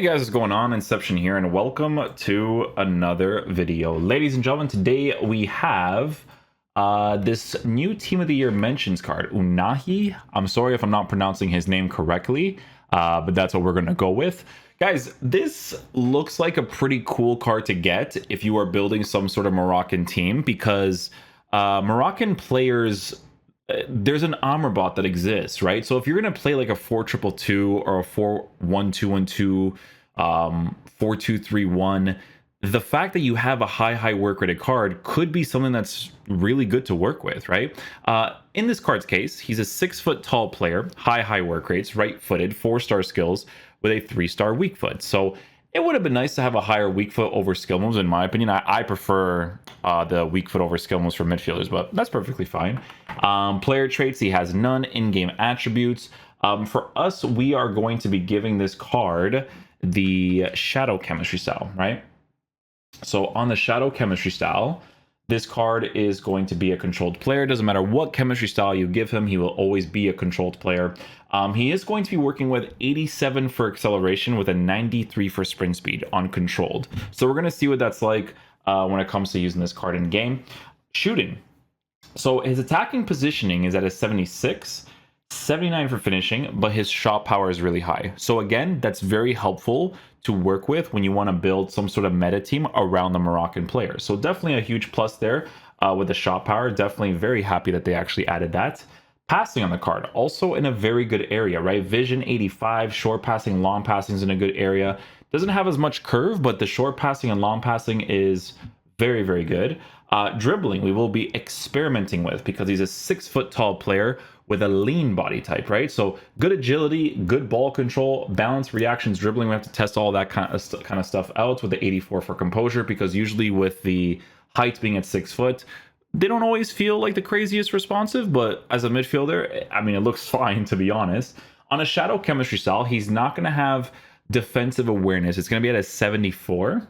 Hey guys, what's going on? Inception here, and welcome to another video. Ladies and gentlemen, today we have this new Team of the Year mentions card, Ounahi. I'm sorry if I'm not pronouncing his name correctly, but that's what we're going to go with. Guys, this looks like a pretty cool card to get if you are building some sort of Moroccan team, because Moroccan players, there's an armor bot that exists, right? So if you're going to play like a 4-2-2 or a 4-1-2-1-2, 4-2-3-1, the fact that you have a high work rated card could be something that's really good to work with, right? In this card's case, he's a 6-foot tall player, high work rates, right-footed, 4-star skills with a 3-star weak foot. So it would have been nice to have a higher weak foot over skill moves, in my opinion. I prefer the weak foot over skill moves for midfielders, but that's perfectly fine. Player traits, he has none. In-game attributes. For us, we are going to be giving this card the Shadow Chemistry style, right? So on the Shadow Chemistry style, this card is going to be a controlled player. Doesn't matter what chemistry style you give him, he will always be a controlled player. He is going to be working with 87 for acceleration with a 93 for sprint speed on controlled. So we're going to see what that's like when it comes to using this card in game. Shooting. So his attacking positioning is at a 76, 79 for finishing, but his shot power is really high. So again, that's very helpful to work with when you want to build some sort of meta team around the Moroccan player. So definitely a huge plus there with the shot power. Definitely very happy that they actually added that. Passing on the card, also in a very good area, right? Vision 85, short passing, long passing is in a good area. Doesn't have as much curve, but the short passing and long passing is very good. Dribbling, we will be experimenting with because he's a 6-foot tall player with a lean body type, right? So good agility, good ball control, balance, reactions, dribbling. We have to test all that kind of stuff out with the 84 for composure, because usually with the height being at 6 foot, they don't always feel like the craziest responsive, but as a midfielder, I mean, it looks fine, to be honest. On a Shadow Chemistry style, he's not going to have defensive awareness. It's going to be at a 74,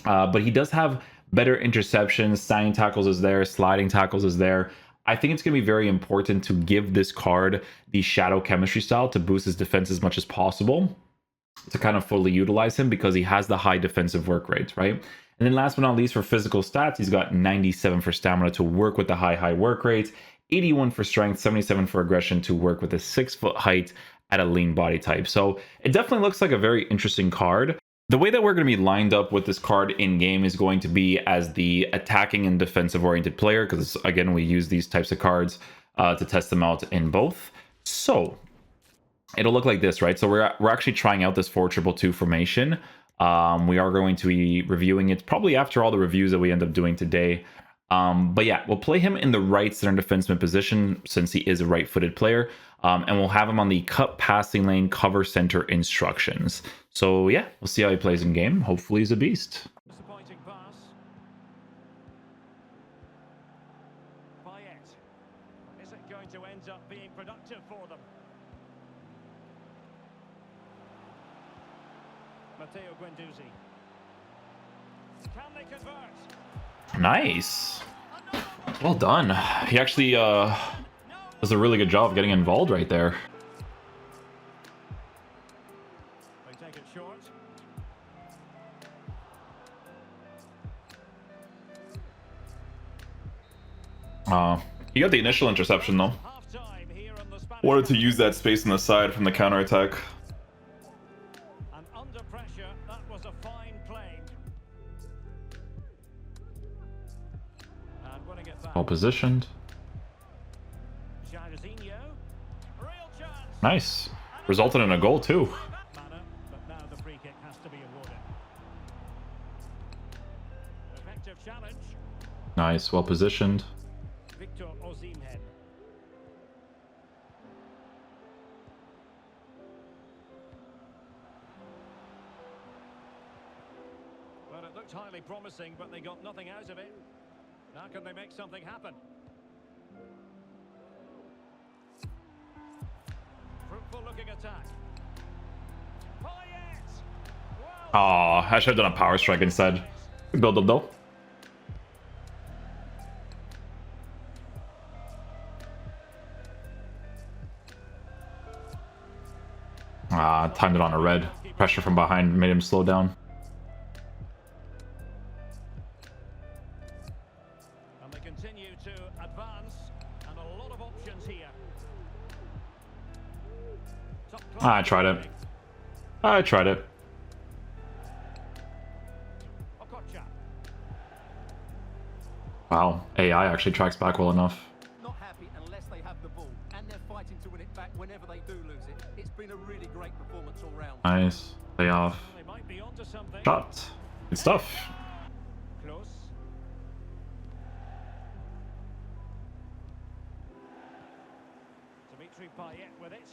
but he does have better interceptions, standing tackles is there, sliding tackles is there. I think it's going to be very important to give this card the Shadow Chemistry style to boost his defense as much as possible, to kind of fully utilize him, because he has the high defensive work rates, right? And then last but not least, for physical stats, he's got 97 for stamina to work with the high work rates, 81 for strength, 77 for aggression to work with a 6-foot height at a lean body type. So it definitely looks like a very interesting card. The way that we're going to be lined up with this card in game is going to be as the attacking and defensive oriented player, because again, we use these types of cards to test them out in both. So it'll look like this, right? So we're actually trying out this 4-2-2 formation. We are going to be reviewing it probably after all the reviews that we end up doing today. But yeah, we'll play him in the right center defenseman position since he is a right-footed player. And we'll have him on the cut passing lane cover center instructions. So yeah, we'll see how he plays in game. Hopefully he's a beast. Disappointing pass. Payet. Is it going to end up being productive for them? Matteo Guendouzi. Can they convert? Nice. Well done. He actually does a really good job of getting involved right there. They take it short. He got the initial interception though. Half-time here on the Spanish. Wanted to use that space on the side from the counter-attack. And under pressure, that was a fine play. And winning it back. Well positioned. Jairzinho. Real chance. Nice. Resulted in a goal too. Manner, but now the free kick has to be awarded. Effective challenge. Nice. Well positioned. Victor Osimhen. Well, it looked highly promising, but they got nothing out of it. Now can they make something happen? Fruitful looking attack. Payet! Well, Aw, I should have done a power strike instead. Good build up though. Ah, timed it on a red. Pressure from behind made him slow down. And they continue to advance, and a lot of options here. I tried it. I tried it. Wow, AI actually tracks back well enough. Not happy unless they have the ball, and they're fighting to win it back whenever they do lose it. It's been a really great performance all round. Nice. Lay off. They might be onto something. Shot. Good stuff. Close. Dimitri Payet with it.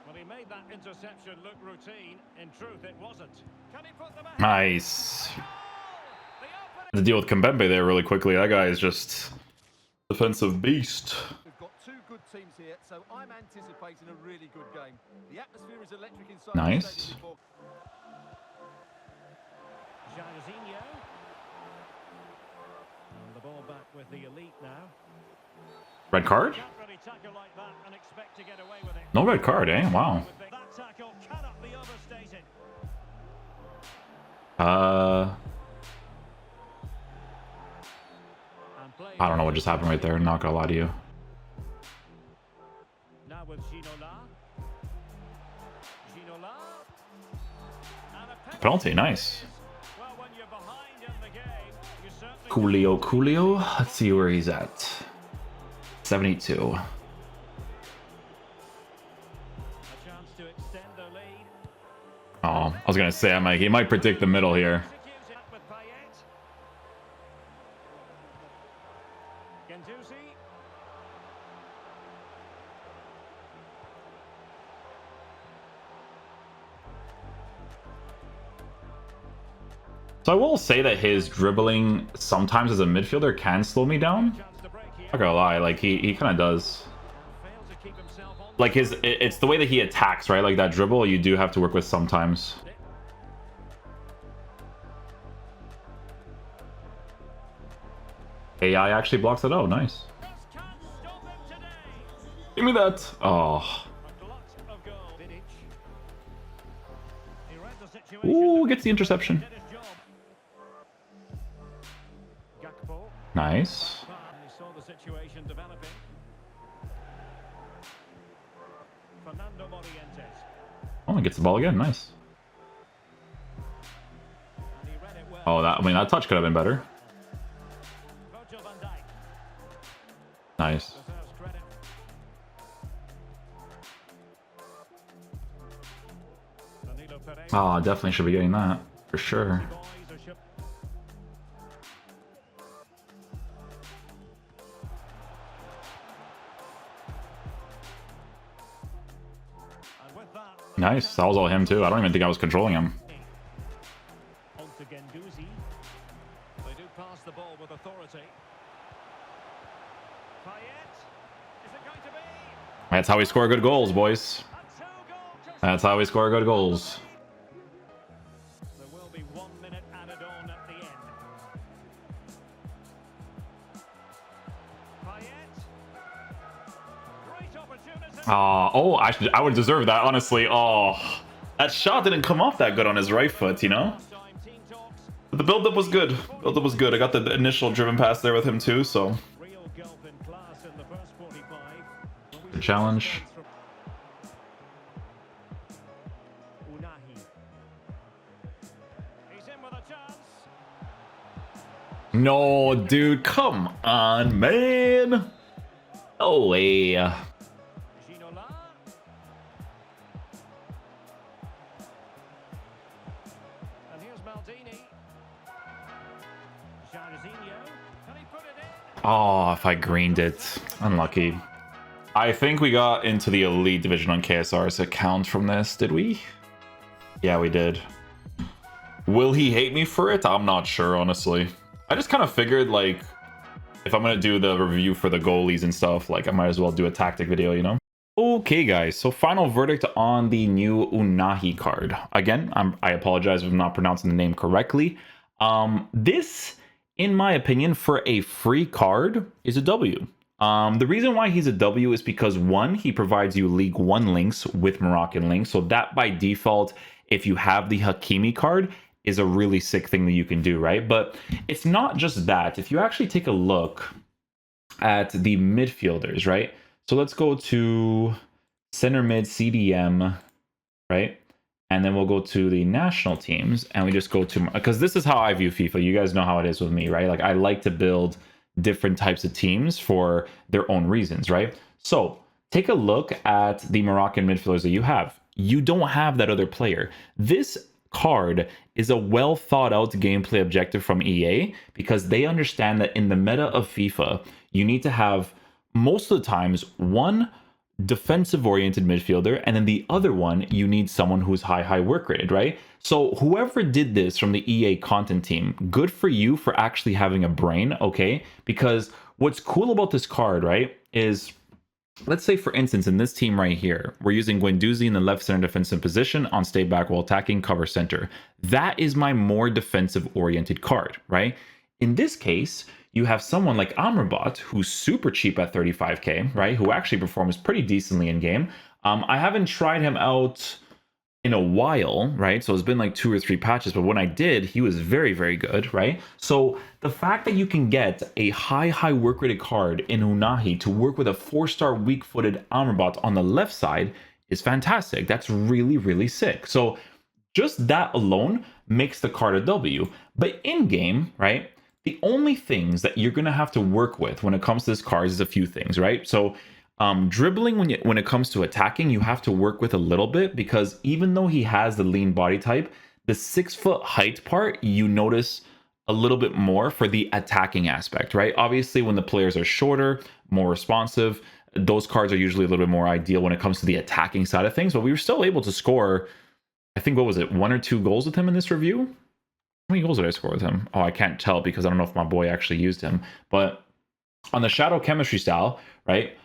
Well, he made that interception look routine. In truth, it wasn't. Can he put them ahead? Nice. To deal with Kimpembe there really quickly. That guy is just defensive beast. We've got two good teams here, so I'm anticipating a really good game. The atmosphere is electric inside. Nice. Jairzinho. And the ball back with the elite now. Red card? Can't really tackle like that and expect to get away with it. No red card, eh? Wow. That tackle cannot be overstated. I don't know what just happened right there. Not gonna lie to you. Now with Ginola. And a Penalty, nice. Well, when you're behind in the game, you certainly Coolio. Let's see where he's at. 72. a chance to extend the lead. Oh, I was gonna say, I'm like, he might predict the middle here. Executes it with Payet. Gendouzi. So I will say that his dribbling sometimes as a midfielder can slow me down. Chance to break here. Not gonna lie, like he kind of does. Failed to keep himself on. Like it's the way that he attacks, right? Like that dribble, you do have to work with sometimes. AI actually blocks it out. Nice. Just can't stop him today. Give me that. Oh, A glut of goal. Vidic. He read the situation. ooh, gets the interception. Did his job. Gakpo. Nice. He saw the situation developing. Fernando Morientes. Oh, he gets the ball again. Nice. And he read it well. Oh, that touch could have been better. Virgil van Dijk Nice. deserves credit. Danilo Pereira. Oh, definitely should be getting that for sure. Boys are ship- And with that, Nice. That was all him too. I don't even think I was controlling him. on to Gendouzi. They do pass the ball with authority. Payet. Is it going to be? That's how we score good goals, boys. A two-goal to That's how we score good goals. There will be 1 minute added on at the end. Payet. Great opportunity. Oh, I would deserve that, honestly. Oh, that shot didn't come off that good on his right foot, you know? Last time team talks. But the build-up was good. Build-up was good. I got the initial driven pass there with him too, so Real gulp in class in the first 45. good challenge. Ounahi. He's in with a chance. No, dude, come on, man. No way. Ginola. And here's Maldini. Jairzinho. Can he put it in? Oh, if I greened it. Unlucky. I think we got into the Elite Division on KSR's account from this, did we? Yeah, we did. Will he hate me for it? I'm not sure, honestly. I just kind of figured, like, if I'm going to do the review for the goalies and stuff, like, I might as well do a tactic video, you know? Okay, guys, so final verdict on the new Ounahi card. Again, I apologize if I'm not pronouncing the name correctly. This, in my opinion, for a free card is a W. The reason why he's a W is because one, he provides you League One links with Moroccan links. So that by default, if you have the Hakimi card, is a really sick thing that you can do, right? But it's not just that. If you actually take a look at the midfielders, right? So let's go to center mid CDM, right? And then we'll go to the national teams and we just go to, because this is how I view FIFA. You guys know how it is with me, right? Like I like to build different types of teams for their own reasons, right? So take a look at the Moroccan midfielders that you have. You don't have that other player. This card is a well thought out gameplay objective from EA because they understand that in the meta of FIFA, you need to have most of the times one defensive oriented midfielder and then the other one you need someone who's high work rated, right? So whoever did this from the EA content team, good for you for actually having a brain, okay? Because what's cool about this card, right, is let's say, for instance, in this team right here, we're using Guendouzi in the left center defensive position on stay back while attacking, cover center. That is my more defensive-oriented card, right? In this case, you have someone like Amrabat, who's super cheap at 35k, right? Who actually performs pretty decently in game. I haven't tried him out in a while, right? So it's been like 2 or 3 patches, but when I did, he was very good, right? So the fact that you can get a high work rated card in Ounahi to work with a 4-star weak-footed Amrabat on the left side is fantastic. That's really sick. So just that alone makes the card a W. But in game, right, the only things that you're gonna have to work with when it comes to this card is a few things, right? So dribbling, when it comes to attacking, you have to work with a little bit because even though he has the lean body type, the 6-foot height part, you notice a little bit more for the attacking aspect, right? Obviously, when the players are shorter, more responsive, those cards are usually a little bit more ideal when it comes to the attacking side of things, but we were still able to score, I think, what was it, 1 or 2 goals with him in this review? How many goals did I score with him? Oh, I can't tell because I don't know if my boy actually used him, but on the Shadow Chemistry style, right,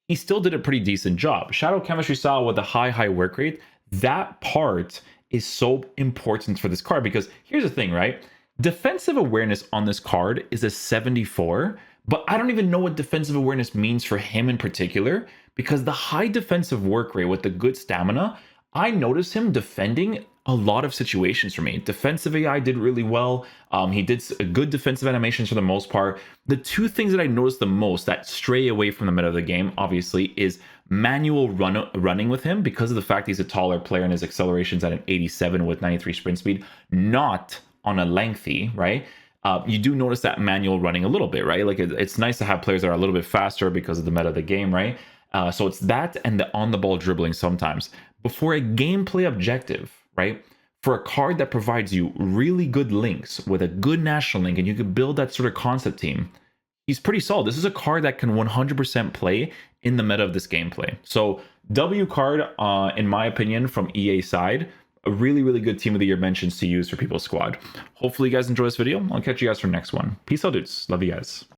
he still did a pretty decent job. Shadow Chemistry style with a high work rate, that part is so important for this card because here's the thing, right? Defensive awareness on this card is a 74, but I don't even know what defensive awareness means for him in particular because the high defensive work rate with the good stamina, I noticed him defending a lot of situations for me. Defensive AI did really well. He did good defensive animations for the most part. The 2 things that I noticed the most that stray away from the meta of the game, obviously, is manual running with him because of the fact he's a taller player and his acceleration's at an 87 with 93 sprint speed, not on a lengthy, right? You do notice that manual running a little bit, right? Like it's nice to have players that are a little bit faster because of the meta of the game, right? So it's that and the on-the-ball dribbling sometimes. But for a gameplay objective, right? For a card that provides you really good links with a good national link and you can build that sort of concept team, he's pretty solid. This is a card that can 100% play in the meta of this gameplay. So W card, in my opinion, from EA side, a really good team of the year mentions to use for people's squad. Hopefully you guys enjoy this video. I'll catch you guys for the next one. Peace out, dudes. Love you guys.